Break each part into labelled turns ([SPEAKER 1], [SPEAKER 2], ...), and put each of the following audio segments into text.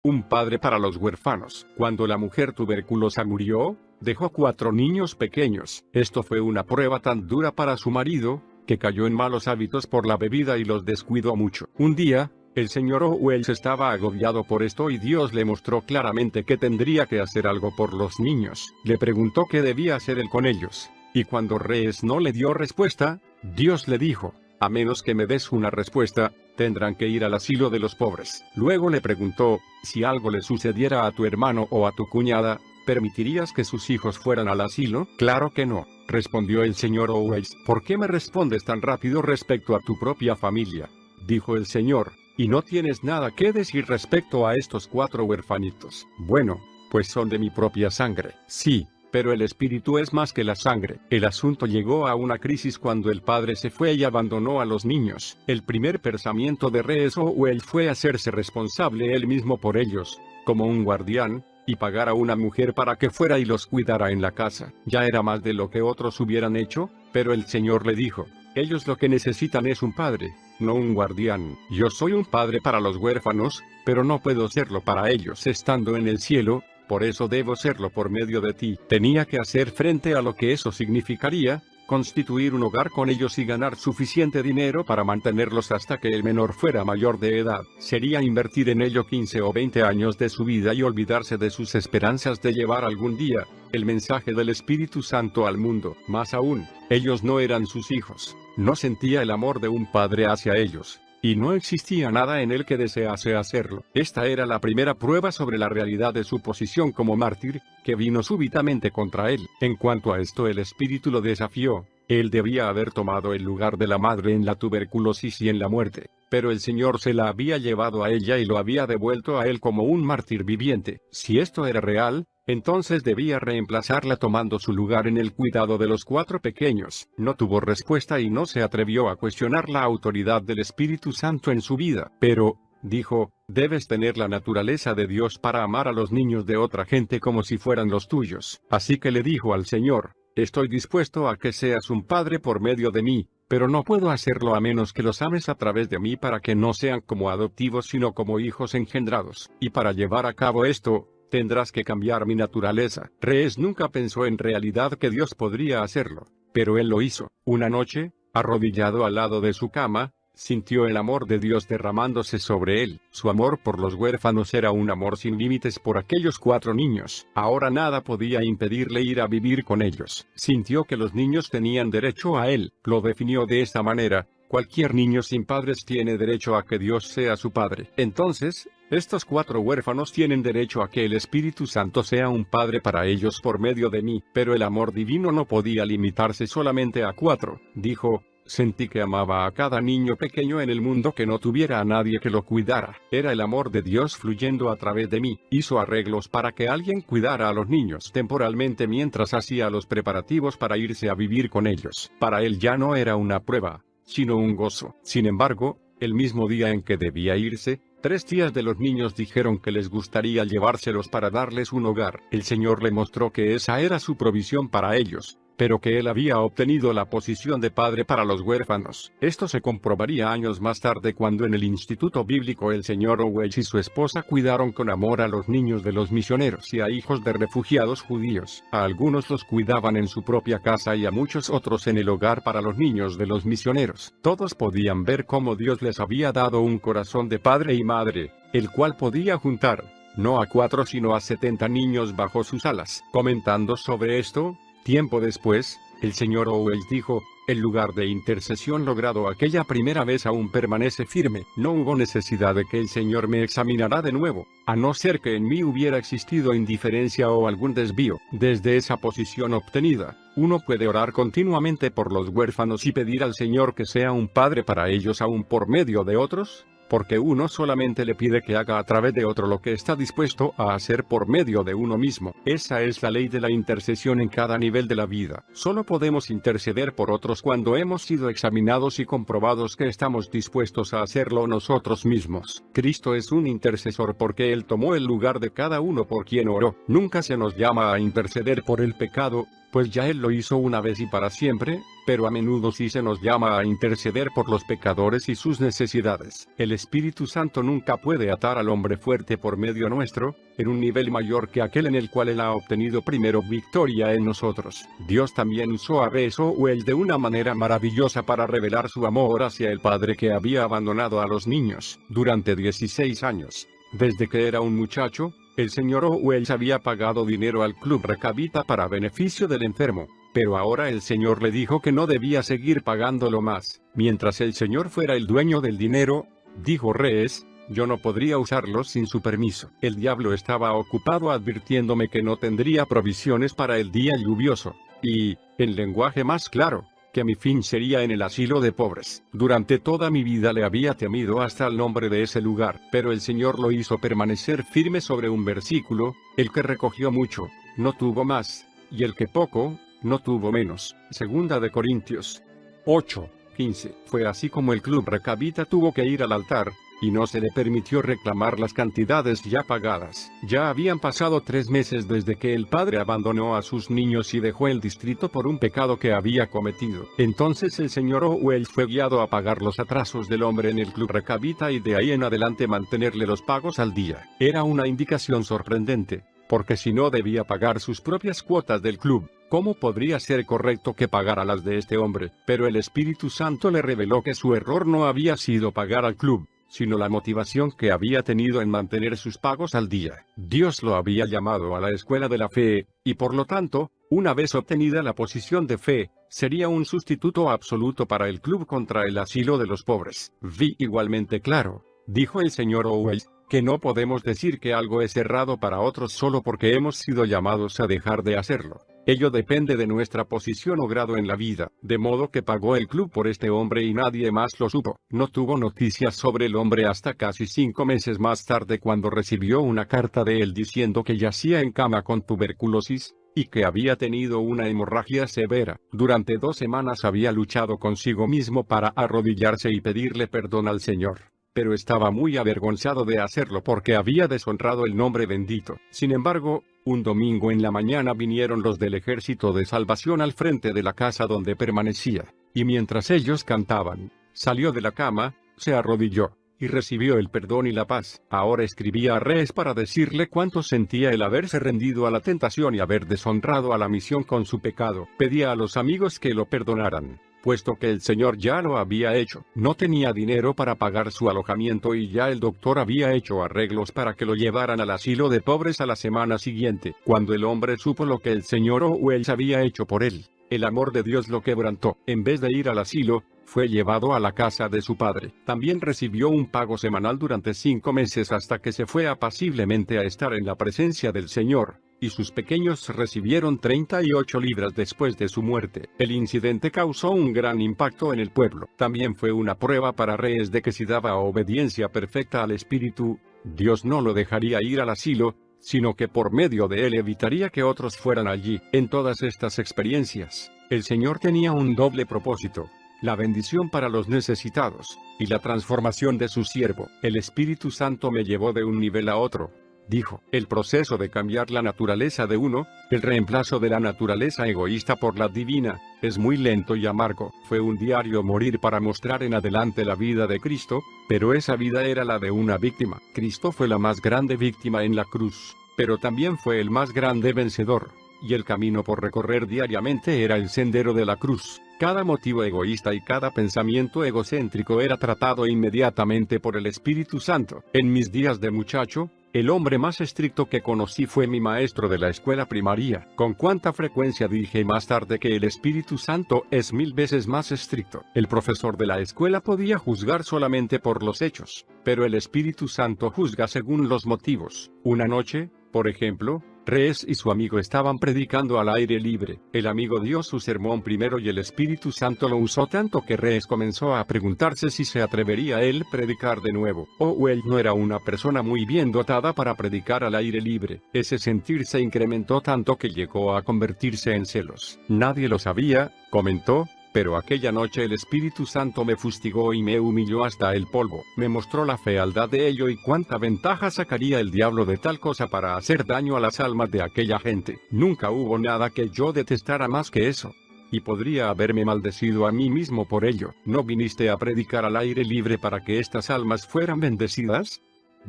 [SPEAKER 1] un padre para los huérfanos. Cuando la mujer tuberculosa murió, dejó 4 niños pequeños. Esto fue una prueba tan dura para su marido, que cayó en malos hábitos por la bebida y los descuidó mucho. Un día, el señor Owens estaba agobiado por esto y Dios le mostró claramente que tendría que hacer algo por los niños. Le preguntó qué debía hacer él con ellos. Y cuando Rees no le dio respuesta, Dios le dijo: a menos que me des una respuesta, tendrán que ir al asilo de los pobres. Luego le preguntó: si algo le sucediera a tu hermano o a tu cuñada, ¿permitirías que sus hijos fueran al asilo? Claro que no, respondió el señor Owens. ¿Por qué me respondes tan rápido respecto a tu propia familia?, dijo el señor. ¿Y no tienes nada que decir respecto a estos 4 huerfanitos? Bueno, pues son de mi propia sangre. Sí, pero el espíritu es más que la sangre. El asunto llegó a una crisis cuando el padre se fue y abandonó a los niños. El primer pensamiento de Rees Owens fue hacerse responsable él mismo por ellos, como un guardián, y pagar a una mujer para que fuera y los cuidara en la casa. Ya era más de lo que otros hubieran hecho, pero el Señor le dijo: ellos lo que necesitan es un padre, no un guardián. Yo soy un padre para los huérfanos, pero no puedo serlo para ellos estando en el cielo, por eso debo serlo por medio de ti. Tenía que hacer frente a lo que eso significaría: constituir un hogar con ellos y ganar suficiente dinero para mantenerlos hasta que el menor fuera mayor de edad. Sería invertir en ello 15 o 20 años de su vida y olvidarse de sus esperanzas de llevar algún día el mensaje del Espíritu Santo al mundo. Más aún, ellos no eran sus hijos. No sentía el amor de un padre hacia ellos, y no existía nada en él que desease hacerlo. Esta era la primera prueba sobre la realidad de su posición como mártir, que vino súbitamente contra él. En cuanto a esto, el Espíritu lo desafió. Él debía haber tomado el lugar de la madre en la tuberculosis y en la muerte, pero el Señor se la había llevado a ella y lo había devuelto a él como un mártir viviente. Si esto era real, entonces debía reemplazarla tomando su lugar en el cuidado de los 4 pequeños. No tuvo respuesta y no se atrevió a cuestionar la autoridad del Espíritu Santo en su vida. Pero, dijo, debes tener la naturaleza de Dios para amar a los niños de otra gente como si fueran los tuyos. Así que le dijo al Señor: estoy dispuesto a que seas un padre por medio de mí, pero no puedo hacerlo a menos que los ames a través de mí para que no sean como adoptivos sino como hijos engendrados. Y para llevar a cabo esto, tendrás que cambiar mi naturaleza. Rees nunca pensó en realidad que Dios podría hacerlo, pero él lo hizo. Una noche, arrodillado al lado de su cama, sintió el amor de Dios derramándose sobre él. Su amor por los huérfanos era un amor sin límites por aquellos 4 niños. Ahora nada podía impedirle ir a vivir con ellos. Sintió que los niños tenían derecho a él. Lo definió de esta manera: cualquier niño sin padres tiene derecho a que Dios sea su padre. Entonces, estos 4 huérfanos tienen derecho a que el Espíritu Santo sea un padre para ellos por medio de mí. Pero el amor divino no podía limitarse solamente a 4. Dijo: sentí que amaba a cada niño pequeño en el mundo que no tuviera a nadie que lo cuidara. Era el amor de Dios fluyendo a través de mí. Hizo arreglos para que alguien cuidara a los niños temporalmente mientras hacía los preparativos para irse a vivir con ellos. Para él ya no era una prueba, sino un gozo. Sin embargo, el mismo día en que debía irse, 3 tías de los niños dijeron que les gustaría llevárselos para darles un hogar. El Señor le mostró que esa era su provisión para ellos, pero que él había obtenido la posición de padre para los huérfanos. Esto se comprobaría años más tarde cuando en el Instituto Bíblico el señor Owens y su esposa cuidaron con amor a los niños de los misioneros y a hijos de refugiados judíos. A algunos los cuidaban en su propia casa y a muchos otros en el hogar para los niños de los misioneros. Todos podían ver cómo Dios les había dado un corazón de padre y madre, el cual podía juntar, no a 4 sino a 70 niños bajo sus alas. Comentando sobre esto, tiempo después, el señor Owens dijo: el lugar de intercesión logrado aquella primera vez aún permanece firme. No hubo necesidad de que el Señor me examinara de nuevo, a no ser que en mí hubiera existido indiferencia o algún desvío. Desde esa posición obtenida, uno puede orar continuamente por los huérfanos y pedir al Señor que sea un padre para ellos aún por medio de otros, porque uno solamente le pide que haga a través de otro lo que está dispuesto a hacer por medio de uno mismo. Esa es la ley de la intercesión en cada nivel de la vida. Solo podemos interceder por otros cuando hemos sido examinados y comprobados que estamos dispuestos a hacerlo nosotros mismos. Cristo es un intercesor porque Él tomó el lugar de cada uno por quien oró. Nunca se nos llama a interceder por el pecado, pues ya Él lo hizo una vez y para siempre, pero a menudo sí se nos llama a interceder por los pecadores y sus necesidades. El Espíritu Santo nunca puede atar al hombre fuerte por medio nuestro, en un nivel mayor que aquel en el cual Él ha obtenido primero victoria en nosotros. Dios también usó a Bezalel de una manera maravillosa para revelar su amor hacia el Padre que había abandonado a los niños durante 16 años. Desde que era un muchacho, el señor Owens había pagado dinero al club recabita para beneficio del enfermo, pero ahora el señor le dijo que no debía seguir pagándolo más. Mientras el señor fuera el dueño del dinero, dijo Rees, yo no podría usarlo sin su permiso. El diablo estaba ocupado advirtiéndome que no tendría provisiones para el día lluvioso, y, en lenguaje más claro, que mi fin sería en el asilo de pobres. Durante toda mi vida le había temido hasta el nombre de ese lugar, pero el Señor lo hizo permanecer firme sobre un versículo, el que recogió mucho, no tuvo más, y el que poco, no tuvo menos. Segunda de Corintios 8:15. Fue así como el club recabita tuvo que ir al altar, y no se le permitió reclamar las cantidades ya pagadas. Ya habían pasado 3 meses desde que el padre abandonó a sus niños y dejó el distrito por un pecado que había cometido. Entonces el señor Owens fue guiado a pagar los atrasos del hombre en el club recabita y de ahí en adelante mantenerle los pagos al día. Era una indicación sorprendente, porque si no debía pagar sus propias cuotas del club, ¿cómo podría ser correcto que pagara las de este hombre? Pero el Espíritu Santo le reveló que su error no había sido pagar al club, sino la motivación que había tenido en mantener sus pagos al día. Dios lo había llamado a la escuela de la fe, y por lo tanto, una vez obtenida la posición de fe, sería un sustituto absoluto para el club contra el asilo de los pobres. Vi igualmente claro, dijo el señor Owens, que no podemos decir que algo es errado para otros solo porque hemos sido llamados a dejar de hacerlo. Ello depende de nuestra posición o grado en la vida, de modo que pagó el club por este hombre y nadie más lo supo. No tuvo noticias sobre el hombre hasta casi 5 meses más tarde cuando recibió una carta de él diciendo que yacía en cama con tuberculosis, y que había tenido una hemorragia severa. Durante 2 semanas había luchado consigo mismo para arrodillarse y pedirle perdón al Señor, pero estaba muy avergonzado de hacerlo porque había deshonrado el nombre bendito. Sin embargo, un domingo en la mañana vinieron los del Ejército de Salvación al frente de la casa donde permanecía, y mientras ellos cantaban, salió de la cama, se arrodilló, y recibió el perdón y la paz. Ahora escribía a Rees para decirle cuánto sentía el haberse rendido a la tentación y haber deshonrado a la misión con su pecado. Pedía a los amigos que lo perdonaran, puesto que el Señor ya lo había hecho. No tenía dinero para pagar su alojamiento y ya el doctor había hecho arreglos para que lo llevaran al asilo de pobres a la semana siguiente. Cuando el hombre supo lo que el señor Owens había hecho por él, el amor de Dios lo quebrantó. En vez de ir al asilo, fue llevado a la casa de su padre. También recibió un pago semanal durante 5 meses hasta que se fue apaciblemente a estar en la presencia del Señor, y sus pequeños recibieron 38 libras después de su muerte. El incidente causó un gran impacto en el pueblo. También fue una prueba para Rees de que si daba obediencia perfecta al Espíritu, Dios no lo dejaría ir al asilo, sino que por medio de él evitaría que otros fueran allí. En todas estas experiencias, el Señor tenía un doble propósito: la bendición para los necesitados, y la transformación de su siervo. El Espíritu Santo me llevó de un nivel a otro, dijo. El proceso de cambiar la naturaleza de uno, el reemplazo de la naturaleza egoísta por la divina, es muy lento y amargo. Fue un diario morir para mostrar en adelante la vida de Cristo, pero esa vida era la de una víctima. Cristo fue la más grande víctima en la cruz, pero también fue el más grande vencedor, y el camino por recorrer diariamente era el sendero de la cruz. Cada motivo egoísta y cada pensamiento egocéntrico era tratado inmediatamente por el Espíritu Santo. En mis días de muchacho, el hombre más estricto que conocí fue mi maestro de la escuela primaria. Con cuánta frecuencia dije más tarde que el Espíritu Santo es 1000 veces más estricto. El profesor de la escuela podía juzgar solamente por los hechos, pero el Espíritu Santo juzga según los motivos. Una noche, por ejemplo, Rees y su amigo estaban predicando al aire libre. El amigo dio su sermón primero y el Espíritu Santo lo usó tanto que Rees comenzó a preguntarse si se atrevería él predicar de nuevo. Owens no era una persona muy bien dotada para predicar al aire libre. Ese sentir se incrementó tanto que llegó a convertirse en celos. Nadie lo sabía, comentó, Pero aquella noche el Espíritu Santo me fustigó y me humilló hasta el polvo. Me mostró la fealdad de ello y cuánta ventaja sacaría el diablo de tal cosa para hacer daño a las almas de aquella gente. Nunca hubo nada que yo detestara más que eso. Y podría haberme maldecido a mí mismo por ello. ¿No viniste a predicar al aire libre para que estas almas fueran bendecidas?,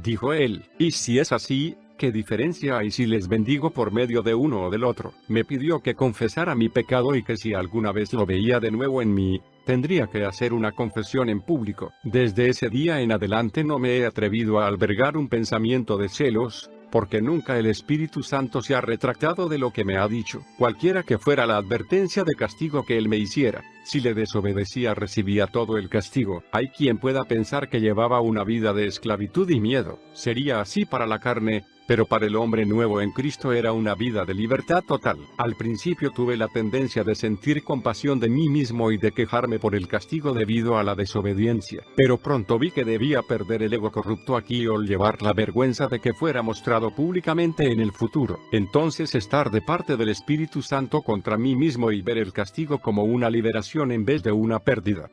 [SPEAKER 1] dijo él. Y si es así, ¿qué diferencia hay si les bendigo por medio de uno o del otro? Me pidió que confesara mi pecado y que si alguna vez lo veía de nuevo en mí, tendría que hacer una confesión en público. Desde ese día en adelante no me he atrevido a albergar un pensamiento de celos, porque nunca el Espíritu Santo se ha retractado de lo que me ha dicho. Cualquiera que fuera la advertencia de castigo que él me hiciera, si le desobedecía recibía todo el castigo. Hay quien pueda pensar que llevaba una vida de esclavitud y miedo. Sería así para la carne, pero para el hombre nuevo en Cristo era una vida de libertad total. Al principio tuve la tendencia de sentir compasión de mí mismo y de quejarme por el castigo debido a la desobediencia. Pero pronto vi que debía perder el ego corrupto aquí o llevar la vergüenza de que fuera mostrado públicamente en el futuro. Entonces estar de parte del Espíritu Santo contra mí mismo y ver el castigo como una liberación en vez de una pérdida.